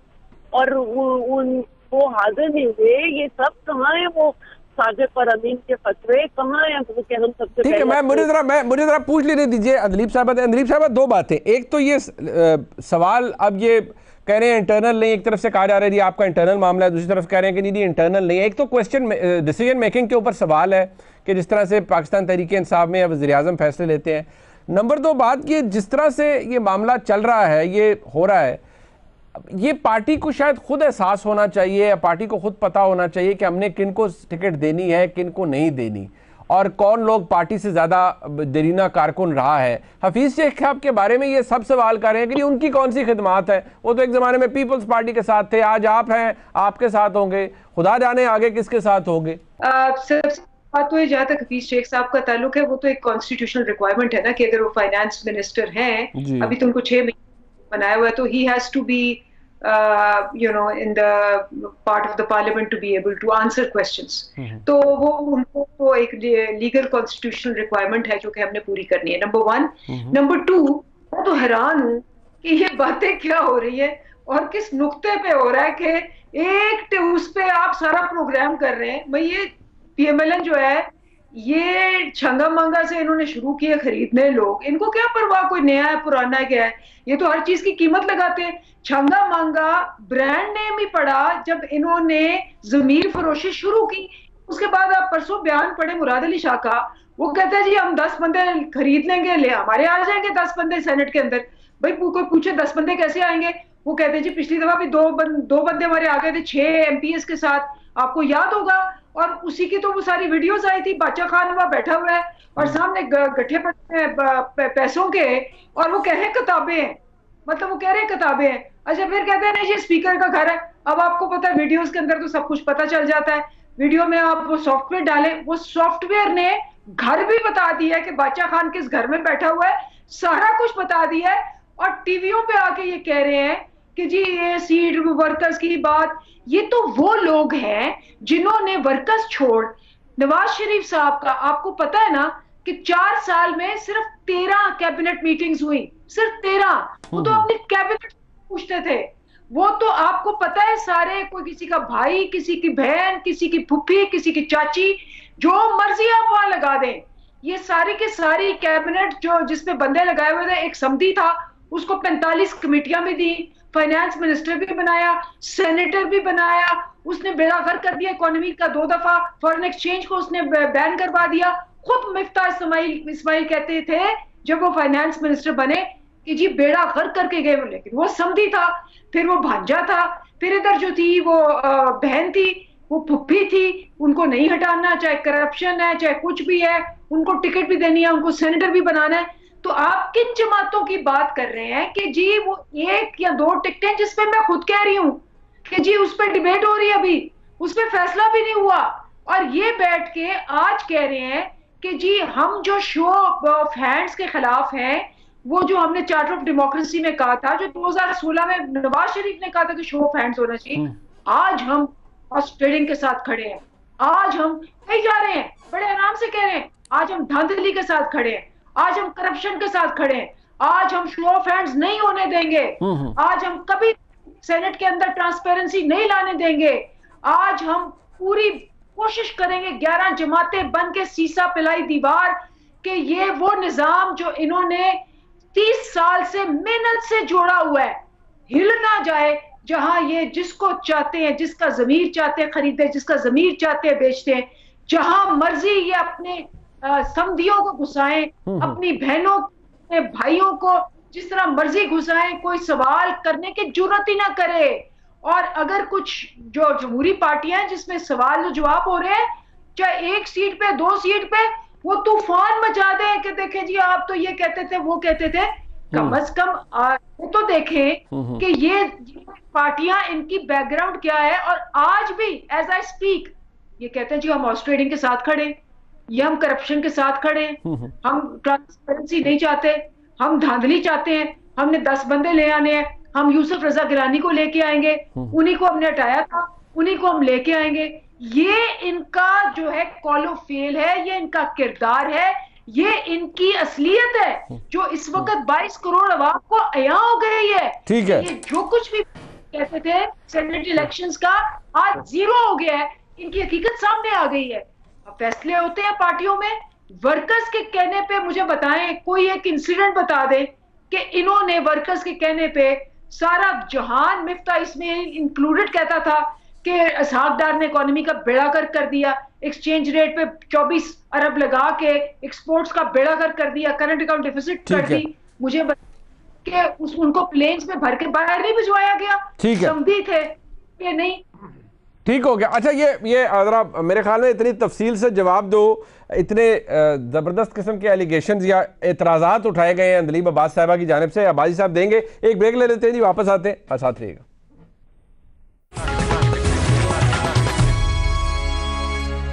और वो हाजिर नहीं हुए। ये सब कहाँ है? वो साजिद पर अमीन के फतवे कहाँ है? वो कि हम सबसे ठीक है, मुझे जरा पूछ लेने दीजिए अंदलीब साहब दो बातें। एक तो ये सवाल, अब ये कह रहे हैं इंटरनल नहीं, एक तरफ से कहा जा रहा है जी आपका इंटरनल मामला है, दूसरी तरफ कह रहे हैं कि नहीं इंटरनल नहीं है। एक तो क्वेश्चन डिसीजन मेकिंग के ऊपर सवाल है कि जिस तरह से पाकिस्तान तहरीक इंसाफ में या वज़ीर आज़म फैसले लेते हैं। नंबर 2 बात, ये जिस तरह से ये मामला चल रहा है, ये हो रहा है, ये पार्टी को शायद खुद एहसास होना चाहिए या पार्टी को खुद पता होना चाहिए कि हमने किन को टिकट देनी है, किन को नहीं देनी, और कौन लोग पार्टी से ज़्यादा दरीना कारकुन रहा है। हफीज़ शेख साहब के बारे में ये सब सवाल कर रहे हैं कि उनकी कौन सी खिदमात है, वो तो एक ज़माने में पीपल्स पार्टी के साथ थे, आज आप हैं, आपके साथ होंगे, खुदा जाने आगे किसके साथ होंगे। बात तो जहाँ तक हफीज शेख साहब का ताल्लुक है, वो तो एक कॉन्स्टिट्यूशनल रिक्वायरमेंट है ना कि अगर वो फाइनेंस मिनिस्टर हैं, अभी तो उनको 6 महीने बनाया हुआ है, तो he has to be in the part of the parliament to be able to answer questions. तो वो उनको तो एक लीगल कॉन्स्टिट्यूशनल रिक्वायरमेंट है जो कि हमने पूरी करनी है, नंबर 1। नंबर 2, मैं तो हैरान हूँ कि ये बातें क्या हो रही है और किस नुक्ते पे हो रहा है कि एक उस पे आप सारा प्रोग्राम कर रहे हैं। भाई ये पीएमएलएन जो है, ये छंगा मंगा से इन्होंने शुरू किए खरीदने लोग, इनको क्या परवाह कोई नया है पुराना है क्या है, ये तो हर चीज की कीमत लगाते हैं। छंगा मंगा ब्रांड नेम ही पड़ा जब इन्होंने जमीर फरोशी शुरू की। उसके बाद आप परसों बयान पढ़े मुराद अली शाह का, वो कहते हैं जी हम 10 बंदे खरीद लेंगे, ले हमारे आ जाएंगे 10 बंदे सेनेट के अंदर। भाई कोई पूछे 10 बंदे कैसे आएंगे, वो कहते हैं जी पिछली दफा भी दो बंदे हमारे आ गए थे 6 एमपीएस के साथ, आपको याद होगा। और उसी की तो वो सारी वीडियोस आई थी, बादशाह खान वहां बैठा हुआ है और सामने गठे पैसों के, और वो कह रहे हैं किताबें हैं, मतलब वो कह रहे हैं किताबें हैं। अच्छा फिर कहते हैं नहीं ये स्पीकर का घर है। अब आपको पता है वीडियोस के अंदर तो सब कुछ पता चल जाता है, वीडियो में आप वो सॉफ्टवेयर डालें, वो सॉफ्टवेयर ने घर भी बता दिया कि बादशाह खान किस घर में बैठा हुआ है, सारा कुछ बता दिया है। और टीवियों पे आके ये कह रहे हैं कि जी ये सीट वर्कर्स की बात, ये तो वो लोग हैं जिन्होंने वर्कर्स छोड़, नवाज शरीफ साहब का आपको पता है ना कि 4 साल में सिर्फ 13 कैबिनेट मीटिंग्स हुई, सिर्फ 13। वो तो अपनी कैबिनेट पूछते थे, वो तो आपको पता है सारे, कोई किसी का भाई, किसी की बहन, किसी की फुफ्फी, किसी की चाची, जो मर्जी आप वहां लगा दें। ये सारी के सारी कैबिनेट जो जिसमें बंदे लगाए हुए थे, एक समधी था उसको 45 कमेटियां भी दी, फाइनेंस मिनिस्टर भी बनाया, सेनेटर भी बनाया, उसने बेड़ा गर्क कर दिया इकोनॉमी का 2 दफा, फॉरेन एक्सचेंज को उसने बैन करवा दिया। खुद मिफ्ता इस्माइल कहते थे जब वो फाइनेंस मिनिस्टर बने कि जी बेड़ा गर्क करके गए, लेकिन वो समधी था, फिर वो भांजा था, फिर इधर जो थी वो बहन थी, वो फुफ्फी थी, उनको नहीं हटाना, चाहे करप्शन है चाहे कुछ भी है, उनको टिकट भी देनी है, उनको सेनेटर भी बनाना है। तो आप किन जमातों की बात कर रहे हैं कि जी वो 1 या 2 टिकटें जिसपे मैं खुद कह रही हूं कि जी उस पर डिबेट हो रही है, अभी उस पर फैसला भी नहीं हुआ, और ये बैठ के आज कह रहे हैं कि जी हम जो शो ऑफ हैंड्स के खिलाफ हैं, वो जो हमने चार्टर ऑफ डेमोक्रेसी में कहा था, जो 2016 में नवाज शरीफ ने कहा था कि शो ऑफ हैंड्स होना चाहिए, आज हम हॉर्स ट्रेडिंग के साथ खड़े हैं, आज हम कहीं जा रहे हैं, बड़े आराम से कह रहे हैं, आज हम धांधली के साथ खड़े हैं, आज हम करप्शन के साथ खड़े हैं, आज हम शो ऑफ हैंड्स नहीं होने देंगे, आज हम कभी सेनेट के अंदर ट्रांसपेरेंसी नहीं लाने देंगे। आज हम पूरी कोशिश करेंगे 11 जमातें बन के सीसा पिलाई दीवार कि ये वो निजाम जो इन्होंने 30 साल से मेहनत से जोड़ा हुआ है हिल ना जाए। जहां ये जिसको चाहते हैं, जिसका जमीर चाहते हैं खरीदे, जिसका जमीर चाहते हैं बेचते हैं, जहां मर्जी ये अपने समधियों को घुसाएं, अपनी बहनों भाइयों को जिस तरह मर्जी घुसाएं, कोई सवाल करने की जरूरत ही ना करे। और अगर कुछ जो जमहूरी पार्टियां हैं जिसमें सवाल जवाब हो रहे हैं, चाहे 1 सीट पे 2 सीट पे, वो तूफान मचा दें कि देखें जी आप तो ये कहते थे वो कहते थे। कम अज कम वो तो देखें कि ये पार्टियां इनकी बैकग्राउंड क्या है। और आज भी एज आई स्पीक ये कहते हैं जी हम हॉर्स ट्रेडिंग के साथ खड़े, ये हम करप्शन के साथ खड़े, हम ट्रांसपेरेंसी नहीं चाहते, हम धांधली चाहते हैं, हमने 10 बंदे ले आने हैं, हम यूसुफ रजा गिलानी को लेके आएंगे, उन्हीं को हमने हटाया था, उन्हीं को हम लेके आएंगे। ये इनका जो है कॉलो फेल है, ये इनका किरदार है, ये इनकी असलियत है जो इस वक्त 22 करोड़ अवाम को अया हो गई है। ठीक है, ये जो कुछ भी कहते थे सेनेट इलेक्शंस का आज जीरो हो गया है, इनकी हकीकत सामने आ गई है। अब फैसले होते हैं पार्टियों में, वर्कर्स के कहने पे मुझे बताएं, कोई एक इंसिडेंट बता दे कि इन्होंने वर्कर्स के कहने पे सारा जहान मिफ्ता इसमें इंक्लूडेड कहता था कि इसहाक डार ने इकोनॉमी का बेड़ा गर्क कर दिया, एक्सचेंज रेट पे 24 अरब लगा के एक्सपोर्ट्स का बेड़ा गर्क कर दिया, करंट अकाउंट डिफिसिट कर दी। मुझे कि उनको प्लेन्स में भर के बाहर नहीं भिजवाया गया, समझी थे कि नहीं। ठीक हो गया। अच्छा, ये जरा मेरे ख्याल में इतनी तफसील से जवाब दो, इतने ज़बरदस्त किस्म के एलिगेशंस या एतराज़ात उठाए गए हैं अंदलीब अब्बास साहिबा की जानिब से। अब्बासी साहब देंगे, एक ब्रेक ले लेते हैं जी, वापस आते हैं और साथ रहिएगा।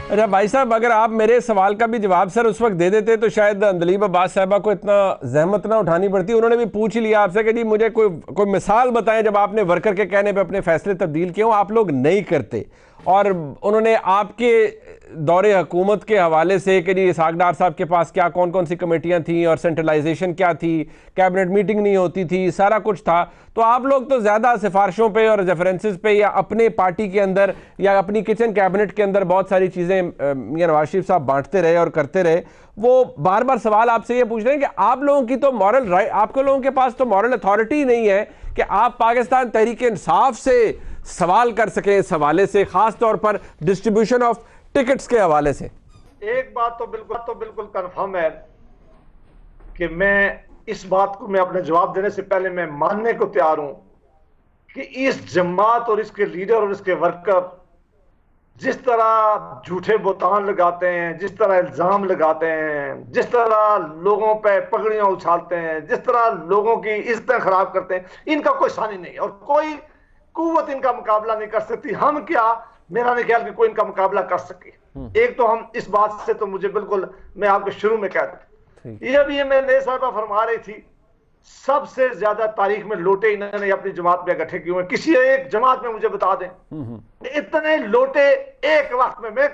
अच्छा भाई साहब, अगर आप मेरे सवाल का भी जवाब सर उस वक्त दे देते तो शायद अंदलीब अब्बास साहिबा को इतना जहमत ना उठानी पड़ती। उन्होंने भी पूछ ही लिया आपसे कि जी मुझे कोई मिसाल बताएं जब आपने वर्कर के कहने पे अपने फैसले तब्दील किए हों, आप लोग नहीं करते। और उन्होंने आपके दौरे हुकूमत के हवाले से कि जी इसहाक डार साहब के पास क्या कौन कौन सी कमेटियां थी और सेंट्रलाइजेशन क्या थी, कैबिनेट मीटिंग नहीं होती थी, सारा कुछ था। तो आप लोग तो ज़्यादा सिफारिशों पे और रेफरेंसेस पे या अपने पार्टी के अंदर या अपनी किचन कैबिनेट के अंदर बहुत सारी चीज़ें मियां नवाज शरीफ साहब बांटते रहे और करते रहे। वो बार बार सवाल आपसे ये पूछ रहे हैं कि आप लोगों की तो मॉरल राइट, आपके लोगों के पास तो मॉरल अथॉरिटी नहीं है कि आप पाकिस्तान तहरीक इंसाफ से सवाल कर सके इस हवाले से, खास तौर पर डिस्ट्रीब्यूशन ऑफ टिकट्स के हवाले से। एक बात तो बिल्कुल कंफर्म है कि मैं इस बात को मैं अपने जवाब देने से पहले मैं मानने को तैयार हूं कि इस जमात और इसके लीडर और इसके वर्कर जिस तरह झूठे बोतान लगाते हैं, जिस तरह इल्जाम लगाते हैं, जिस तरह लोगों पे पगड़ियां उछालते हैं, जिस तरह लोगों की इज्जतें खराब करते हैं, इनका कोई सानी नहीं और कोई कुव्वत इनका मुकाबला नहीं कर सकती। हम क्या, मेरा नहीं ख्याल कि कोई इनका मुकाबला कर सके। एक तो हम इस बात से तो मुझे बिल्कुल, मैं आपके शुरू में कहता, ये मैंने साहबा फरमा रही थी, सबसे ज्यादा तारीख में लोटे इन्होंने अपनी जमात में इकट्ठे किए हुए। किसी एक जमात में मुझे बता दें इतने लोटे एक वक्त में। मैं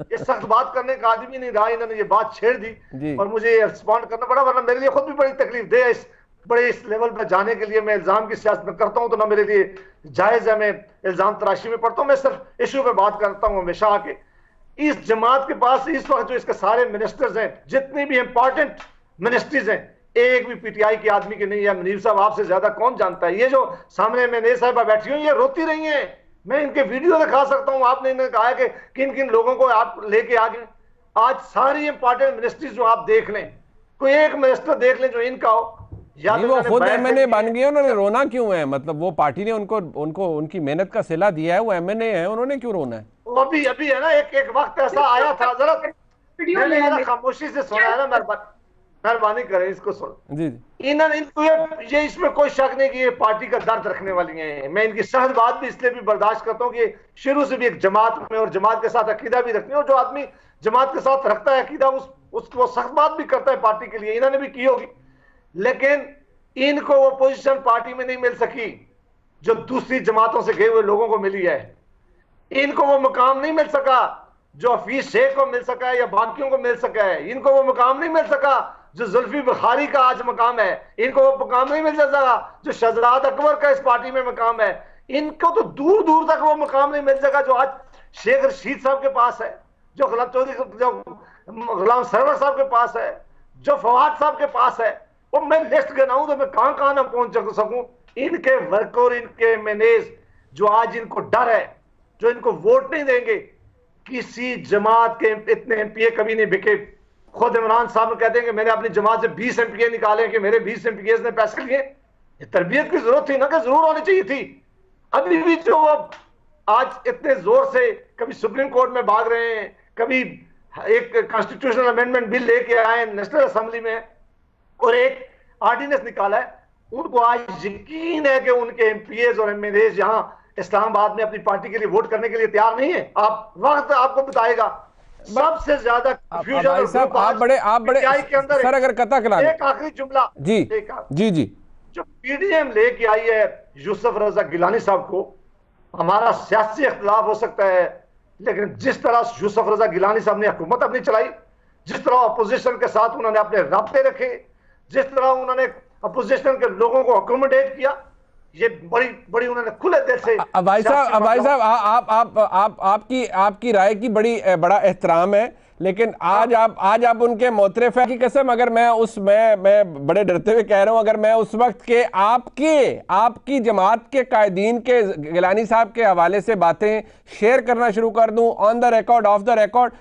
ये सख्त बात करने का आदमी नहीं रहा, इन्होंने ये बात छेड़ दी और मुझे रिस्पॉन्ड करना पड़ा, वरना मेरे लिए खुद भी बड़ी तकलीफ दे इस लेवल पर जाने के लिए। मैं इल्जाम की सियासत में करता हूं तो ना मेरे लिए जायज है, मैं इल्जाम तराशी में पढ़ता हूं। मैं सिर्फ इशू पे बात करता हूं हमेशा आके। इस जमात के पास इस वक्त जो इसके सारे मिनिस्टर्स हैं, जितनी भी इंपॉर्टेंट मिनिस्ट्रीज हैं, एक भी पीटीआई के आदमी के नहीं है। मुनीर साहब आपसे ज्यादा कौन जानता है, ये जो सामने में नए साहिबा बैठी हुई, ये रोती रही हैं। मैं इनके वीडियो दिखा सकता हूं। आपने इन्हें कहा कि किन किन लोगों को आप लेके आ गए। आज सारी इंपॉर्टेंट मिनिस्ट्रीज जो आप देख लें, कोई एक मिनिस्टर देख लें जो इनका हो, या वो खुद एमएनए बन गए, उन्होंने रोना क्यों है? मतलब वो पार्टी ने उनको उनकी मेहनत का सिला दिया है, वो एमएनए है, उन्होंने क्यों रोना है? वो अभी है ना, एक वक्त ऐसा आया था, जरा खामोशी से सुना है ना, मेहरबानी करें इसको सुन जी। इन्होंने ये इसमें कोई शक नहीं कि ये पार्टी का दर्द रखने वाली हैं। मैं इनकी सहज बात भी इसलिए भी बर्दाश्त करता हूँ कि शुरू से भी एक जमात में और जमात के साथ अकीदा भी रखती है, और जो आदमी जमात के साथ रखता है अकीदा वो सख्त बात भी करता है पार्टी के लिए। इन्होंने भी की होगी, लेकिन इनको वो पोजीशन पार्टी में नहीं मिल सकी जो दूसरी जमातों से गए हुए लोगों को मिली है। इनको वो मुकाम नहीं मिल सका जो हफीज शेख को मिल सका है या बाकियों को मिल सका है। इनको वो मुकाम नहीं मिल सका जो जुल्फी बुखारी का आज मकाम है। इनको वो मुकाम नहीं मिल सका जो शहजाद अकबर का इस पार्टी में मकाम है। इनको तो दूर दूर तक वो मुकाम नहीं मिल सका जो आज शेख रशीद साहब के पास है, जो गुलाम चौधरी, जो गुलाम सरवर साहब के पास है, जो फवाद साहब के पास है। वो मैं लिस्ट गिनाऊं तो मैं कहां कहां ना पहुंच सकूं। इनके वर्क और इनके मैनेज जो आज इनको डर है, जो इनको वोट नहीं देंगे, किसी जमात के इतने एमपीए कभी नहीं बिके। खुद इमरान साहब कह देंगे मैंने अपनी जमात से 20 एमपीए निकाले कि मेरे 20 एमपीए ने पैसे लिए। तरबियत की जरूरत थी ना, कि जरूर होनी चाहिए थी। अभी भी जो आज इतने जोर से कभी सुप्रीम कोर्ट में भाग रहे हैं, कभी एक कॉन्स्टिट्यूशनल अमेंडमेंट बिल लेके आए नेशनल असेंबली में और एक ऑर्डिनेंस निकाला है, उनको आज यकीन है कि उनके एमपीएस और एमएलए यहां इस्लामाबाद में अपनी पार्टी के लिए वोट करने के लिए तैयार नहीं है। आप वक्त आपको बताएगा। सबसे ज्यादा साहब आप बड़े के अंदर सर, अगर कथा कला एक आखिरी जुमला जी जो पीडीएम लेके आई है यूसुफ रजा गिलानी साहब को, हमारा सियासी इख्तिलाफ हो सकता है, लेकिन जिस तरह यूसुफ रजा गिलानी साहब ने हुकूमत अपनी चलाई, जिस तरह अपोजिशन के साथ उन्होंने अपने राब्ते रखे, जिस तरह उन्होंने अपोजिशन के लोगों को अकोमोडेट किया, ये बड़ी बड़ी उन्होंने खुले दिल से। भाई साहब आपकी राय की बड़ा एहतराम है, लेकिन आज आप उनके मोतरफ है की कसम, अगर मैं बड़े डरते हुए कह रहा हूं, अगर मैं उस वक्त के आपकी जमात के कायदीन के गिलानी साहब के हवाले से बातें शेयर करना शुरू कर दूं on the record, of the record,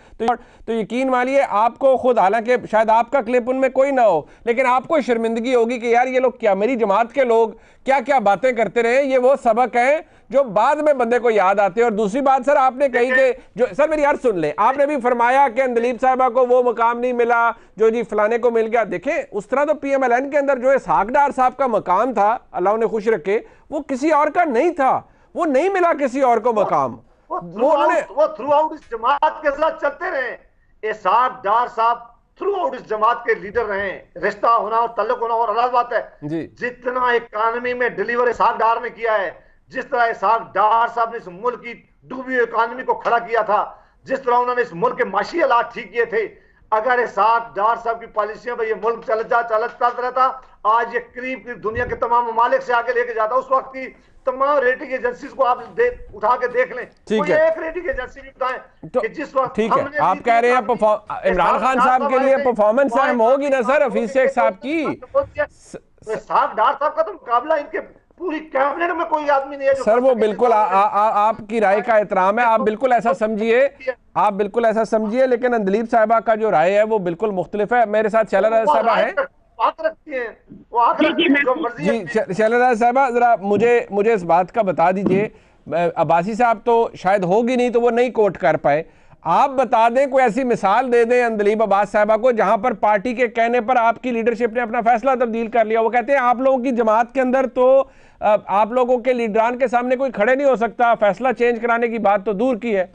तो यकीन मानिए आपको खुद, हालांकि शायद आपका क्लिप उनमें कोई ना हो, लेकिन आपको शर्मिंदगी होगी कि यार ये लोग क्या, मेरी जमात के लोग क्या क्या बातें करते रहे। ये वो सबक हैं जो बाद में बंदे को याद आते हैं। और दूसरी बात सर, आपने कही कि जो सर मेरी यार सुन ले, आपने भी फरमाया कि अंदलीब साहिबा को वो मुकाम नहीं मिला जो जी फलाने को मिल गया। देखें उस तरह तो पीएमएलएन के अंदर जो इसहाक डार साहब का मकाम था, अल्लाह उन्हें खुश रखे, वो किसी और का नहीं था, वो नहीं मिला किसी और को मकाम। वो थ्रू आउट इस जमात के साथ चलते रहे। इसहाक डार साहब थ्रू आउट इस जमात के लीडर रहे। रिश्ता होना और तल्लुक होना और अलग बात है। जितना इकानमी में डिलीवर इसहाक डार ने किया है, जिस तरह इसहाक डार साहब ने इस मुल्क की डूबी हुई इकानमी को खड़ा किया था, जिस तरह उन्होंने इस मुल्क के माशी हालात ठीक किए थे, अगर इसहाक डार साहब की पॉलिसियों पर यह मुल्क चलता रहता, आज ये करीब दुनिया के तमाम ममालिक से आगे लेके जाता। उस वक्त की तमाम रेटिंग एजेंसीज को आप उठा के देख लें, ठीक है, एक रेटिंग एजेंसी भी बताएं कि जिस वक्त ठीक है आप कह रहे हैं इमरान खान साहब के लिए परफॉर्मेंस अहम होगी ना सर, हफीज शेख साहब की। इसहाक डार साहब का तो मुकाबला इनके पूरी कैबिनेट में कोई आदमी नहीं है सर। वो बिल्कुल आपकी राय का एहतराम है, आप बिल्कुल ऐसा समझिए, लेकिन अंदलीब साहिबा का जो राय है वो बिल्कुल मुख्तलिफ है। मेरे साथ शैला साहिबा है जी। शैला साहिबा जरा मुझे इस बात का बता दीजिए, अब्बासी साहब तो शायद होगी नहीं तो वो नहीं कोट कर पाए, आप बता दें, कोई ऐसी मिसाल दे दें अंदलीब अब्बास साहिबा को जहां पर पार्टी के कहने पर आपकी लीडरशिप ने अपना फैसला तब्दील कर लिया। वो कहते हैं आप लोगों की जमात के अंदर तो आप लोगों के लीडरान के सामने कोई खड़े नहीं हो सकता, फैसला चेंज कराने की बात तो दूर की है।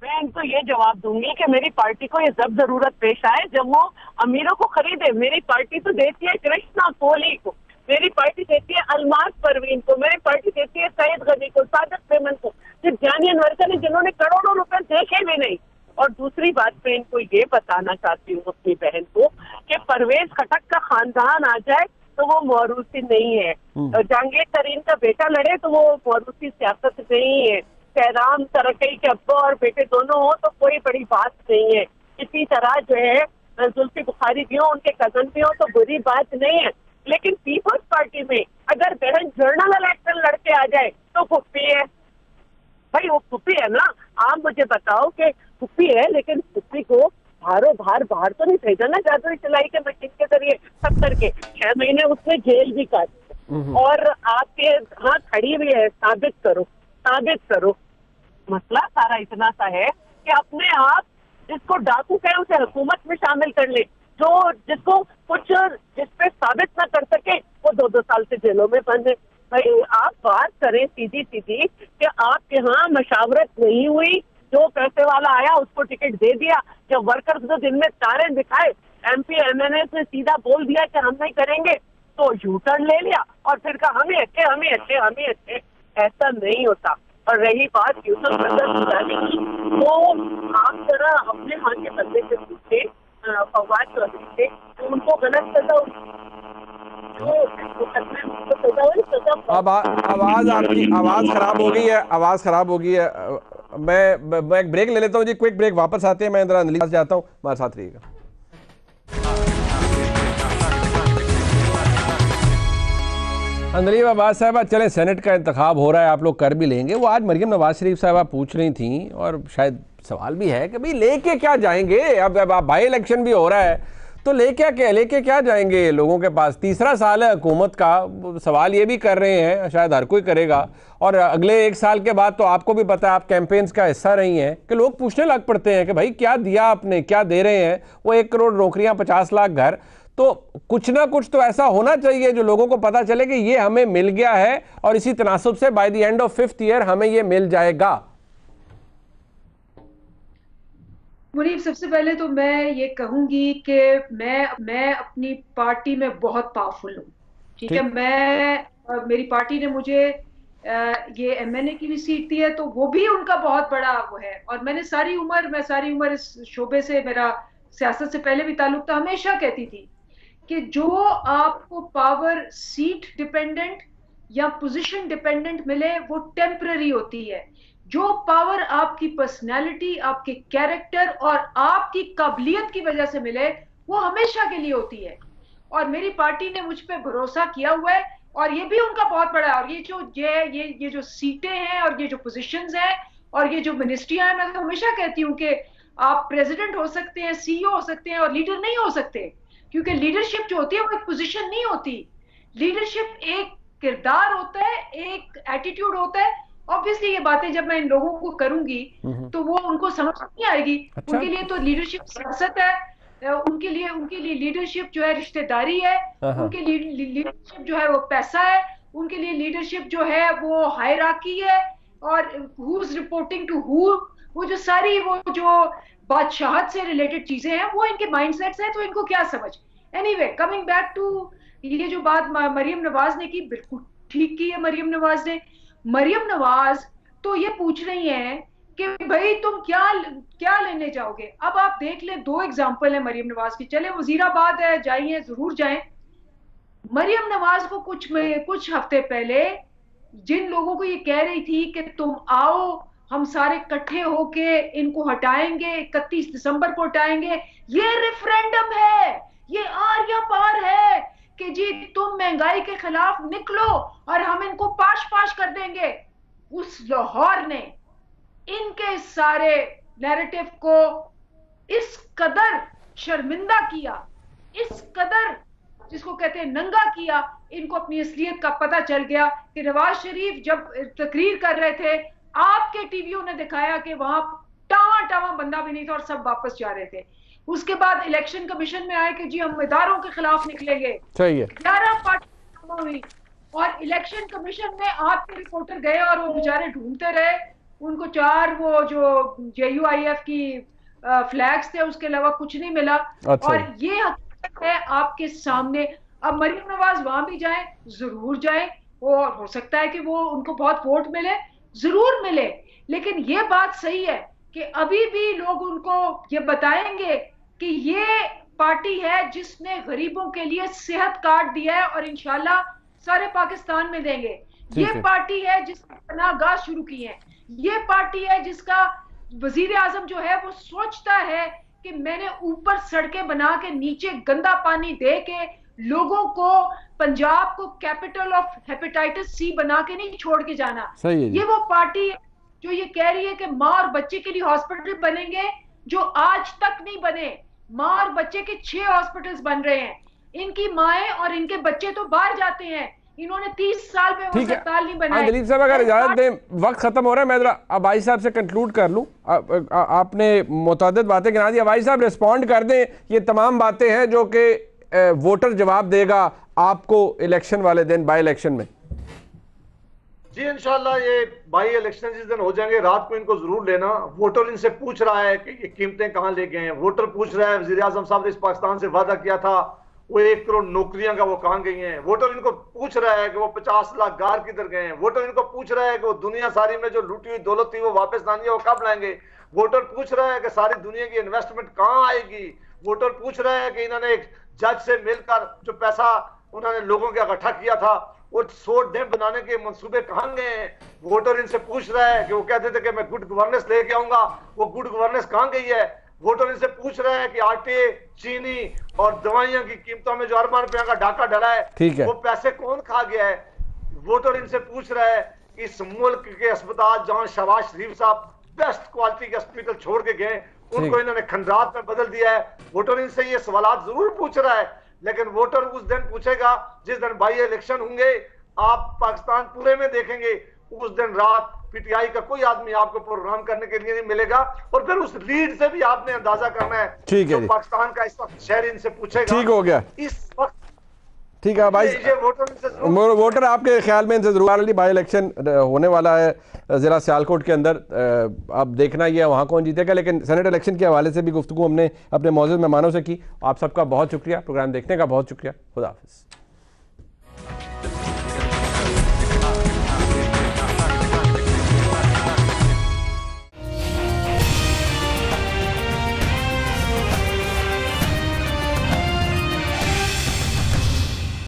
मैं इनको ये जवाब दूंगी कि मेरी पार्टी को ये जब जरूरत पेश आए जब वो अमीरों को खरीदे। मेरी पार्टी तो देती है कृष्णा कोहली को, मेरी पार्टी देती है अलमास परवीन को, मेरी पार्टी देती है सईद गनी को, सादिक मेमन को, जानी अनवर ने, जिन्होंने करोड़ों रुपए देखे भी नहीं। और दूसरी बात मैं इनको ये बताना चाहती हूँ अपनी बहन को कि परवेज खटक का खानदान आ जाए तो वो मौरूसी नहीं है, जहांगीर तरीन का बेटा लड़े तो वो मौरूसी सियासत नहीं है, सैराम तरक्की के अब्बा और बेटे दोनों हो तो कोई बड़ी बात नहीं है। इसी तरह जो है जुल्फी बुखारी भी हो, उनके कजन भी हो तो बुरी बात नहीं है। लेकिन पीपल्स पार्टी में अगर बहन जर्नल इलेक्शन लड़के आ जाए तो फुप्पी है। भाई वो फुप्पी है ना, आप मुझे बताओ कि फुप्पी है, लेकिन फुप्पी को बाहर तो नहीं भेजा ना जादुई सिलाई के मशीन के जरिए 70 के 6 महीने उसने जेल भी काटी। और आपके हाँ खड़ी हुई है, साबित करो। मसला सारा इतना सा है कि अपने आप जिसको डाकू कहे उसे हुकूमत में शामिल कर ले, जो जिसको कुछ जिस पे साबित ना कर सके वो 2-2 साल से जेलों में बंद है। भाई आप बात करें सीधी कि आपके यहाँ मशावरत नहीं हुई, जो पैसे वाला आया उसको टिकट दे दिया, जब वर्कर्स को दिन में तारे दिखाए MP MNA ने सीधा बोल दिया कि हम नहीं करेंगे तो यू टर्न ले लिया और फिर कहा हमें अच्छे। ऐसा नहीं होता। और रही बात यूसुफ रजा गिलानी की, तो आप जरा अपने हाथ के बंदे से पूछे फवाद चौधरी से, उनको गलत सजा जो मुकदमे अब आवाज आपकी खराब हो गई है, आवाज खराब हो गई है। मैं एक ब्रेक ले लेता हूँ जी, क्विक ब्रेक, वापस आते हैं। मैं इंदिरा अंदली जाता हूँ, हमारे साथ रहिएगा। अंदलीब अब्बास साहबा, चले चलें का इंतखाब हो रहा है, आप लोग कर भी लेंगे। वो आज मरियम नवाज शरीफ साहबा पूछ रही थी और शायद सवाल भी है कि भाई लेके क्या जाएंगे। अब बाई इलेक्शन भी हो रहा है तो लेके क्या जाएंगे लोगों के पास। तीसरा साल है हुकूमत का, सवाल ये भी कर रहे हैं, शायद हर कोई करेगा। और अगले 1 साल के बाद तो आपको भी पता है, आप कैंपेन्स का हिस्सा रही हैं, कि लोग पूछने लग पड़ते हैं कि भाई क्या दिया आपने, क्या दे रहे हैं। वो 1 करोड़ नौकरियां, 50 लाख घर, तो कुछ ना कुछ तो ऐसा होना चाहिए जो लोगों को पता चले कि ये हमें मिल गया है और इसी तनासुब से by the end of 5th year हमें ये मिल जाएगा। मुनीब, सबसे पहले तो मैं ये कहूंगी कि मैं अपनी पार्टी में बहुत पावरफुल हूँ, ठीक है। मेरी पार्टी ने मुझे ये MNA की भी सीट दी है, तो वो भी उनका बहुत बड़ा वो है। और मैं सारी उम्र इस शोबे से, मेरा सियासत से पहले भी ताल्लुक था, हमेशा कहती थी कि जो आपको पावर सीट डिपेंडेंट या पोजीशन डिपेंडेंट मिले वो टेम्पररी होती है। जो पावर आपकी पर्सनैलिटी, आपके कैरेक्टर और आपकी काबिलियत की वजह से मिले वो हमेशा के लिए होती है। और मेरी पार्टी ने मुझ पे भरोसा किया हुआ है और ये भी उनका बहुत बड़ा है। और ये जो सीटें हैं और ये जो पोजीशंस हैं और ये जो मिनिस्ट्रियां हैं, मैं तो हमेशा कहती हूँ कि आप प्रेसिडेंट हो सकते हैं, CEO हो सकते हैं और लीडर नहीं हो सकते, क्योंकि लीडरशिप जो होती है वो एक पोजीशन नहीं होती। लीडरशिप एक किरदार होता है, एक एटीट्यूड होता है। ऑब्वियसली ये बातें जब मैं इन लोगों को करूंगी तो वो उनको समझ नहीं आएगी। अच्छा। उनके लिए तो लीडरशिप सियासत है, उनके लिए लीडरशिप जो है रिश्तेदारी है, उनके लिए लीडरशिप जो है वो पैसा है, उनके लिए लीडरशिप जो है वो हायरार्की है और who is reporting to who, वो जो सारी वो जो बादशाहत से रिलेटेड चीजें हैं वो इनके माइंडसेट्स हैं, तो इनको क्या समझ। एनीवे, कमिंग बैक टू ये जो बात मरियम नवाज ने की, बिल्कुल ठीक की है मरियम नवाज ने। मरियम नवाज तो ये पूछ रही हैं कि भाई तुम क्या लेने जाओगे। अब आप देख ले, 2 एग्जांपल है मरियम नवाज की। चले वजीराबाद है, जाइए, जरूर जाएं। मरियम नवाज को कुछ हफ्ते पहले जिन लोगों को ये कह रही थी कि तुम आओ, हम सारे इकट्ठे होके इनको हटाएंगे, 31 दिसंबर को हटाएंगे, ये रेफरेंडम है, ये आर्या पार है कि जी तुम महंगाई के खिलाफ निकलो और हम इनको पाश कर देंगे। उस लाहौर ने इनके सारे नैरेटिव को इस कदर शर्मिंदा किया, इस कदर जिसको कहते हैं नंगा किया, इनको अपनी असलियत का पता चल गया कि नवाज शरीफ जब तकरीर कर रहे थे, आपके टीवीओ ने दिखाया कि वहां टावा बंदा भी नहीं था और सब वापस जा रहे थे। उसके बाद इलेक्शन कमीशन में आए कि जी हम उम्मीदवारों के खिलाफ निकलेंगे। 11 पार्टी हुई और इलेक्शन कमीशन में आपके रिपोर्टर गए और वो बेचारे ढूंढते रहे, उनको 4 वो जो JUIF की फ्लैग्स थे, उसके अलावा कुछ नहीं मिला। अच्छा। और ये हकीकत है आपके सामने। अब मरियम नवाज वहां भी जाए, जरूर जाए, और हो सकता है कि वो उनको बहुत वोट मिले, जरूर मिले, लेकिन ये बात सही है कि अभी भी लोग उनको ये बताएंगे कि ये पार्टी है जिसने गरीबों के लिए सेहत कार्ड दिया है और इंशाल्लाह सारे पाकिस्तान में देंगे। ये पार्टी है जिसने पनाहगाह शुरू की है। ये पार्टी है जिसका वजीर आजम जो है वो सोचता है कि मैंने ऊपर सड़कें बना के नीचे गंदा पानी दे के लोगों को, पंजाब को कैपिटल ऑफ हेपेटाइटिस C बना के नहीं छोड़ के जाना। ये वो पार्टी है जो ये कह रही है कि माँ और बच्चे के लिए हॉस्पिटल बनेंगे, जो आज तक नहीं बने। माँ और बच्चे के 6 हॉस्पिटल्स बन रहे हैं। इनकी माएं और इनके बच्चे तो बाहर जाते हैं, इन्होंने 30 साल में वो अस्पताल नहीं बनाए। दिलीप साहब, अगर इजाजत दें, वक्त खत्म हो रहा है, मैं जरा अबाई साहब से कंक्लूड कर लूं। आपने मुतअद्दिद बातें गिना दी, अबाई साहब रिस्पॉन्ड कर दें। ये तमाम बातें हैं जो कि वोटर जवाब देगा आपको इलेक्शन वाले दिन, बाई इलेक्शन में। जी इंशाल्लाह ये बाई इलेक्शन जिस दिन हो जाएंगे, रात को इनको जरूर लेना। वोटर इनसे पूछ रहा है कि ये कीमतें कहां ले गए हैं। वोटर पूछ रहा है, वजीर आजम साहब ने इस पाकिस्तान से वादा किया था वो 1 करोड़ नौकरियां का, वो कहां गई हैं। वोटर इनको पूछ रहा है कि वो 50 लाख गार किधर गए हैं। वोटर इनको पूछ रहा है कि वो दुनिया सारी में जो लूटी हुई दौलत थी वो वापस लानी है, वो कब लाएंगे। वोटर पूछ रहा है कि सारी दुनिया की इन्वेस्टमेंट कहां आएगी। वोटर पूछ रहा है कि इन्होंने एक जज से मिलकर जो पैसा उन्होंने लोगों को इकट्ठा किया था, वो 100 डैम बनाने के मंसूबे कहां गए हैं? वोटर इनसे पूछ रहा है कि वो कहते थे कि मैं गुड गवर्नेंस लेके आऊंगा, वो गुड गवर्नेंस कहां गई है? वोटर इनसे पूछ रहा है कि आटे, चीनी और दवाइयां की कीमतों में जो अरबों रुपया का डाका डला है, वो पैसे कौन खा गया है? वोटर इनसे पूछ रहा है कि इस मुल्क के अस्पताल जहां शहबाज शरीफ साहब बेस्ट क्वालिटी के हॉस्पिटल छोड़ के गए, उनको इन्होंने खंडरात में बदल दिया है। वोटर इनसे ये सवालात जरूर पूछ रहा है, लेकिन वोटर उस दिन पूछेगा जिस दिन बाई इलेक्शन होंगे, आप पाकिस्तान पूरे में देखेंगे, उस दिन रात पीटीआई का कोई आदमी आपको प्रोग्राम करने के लिए नहीं मिलेगा, और फिर उस लीड से भी आपने अंदाजा करना है। ठीक है, पाकिस्तान का इस वक्त शहर इनसे पूछेगा। ठीक हो गया, इस वक्त ठीक है भाई। वोटर आपके ख्याल में इनसे जरूर बाई इलेक्शन होने वाला है ज़िला सियालकोट के अंदर, अब देखना ही है वहाँ कौन जीतेगा। लेकिन सेनेट इलेक्शन के हवाले से भी गुफ्तगू हमने अपने मौजूद मेहमानों से की। आप सबका बहुत शुक्रिया, प्रोग्राम देखने का बहुत शुक्रिया। खुदा हाफिज़।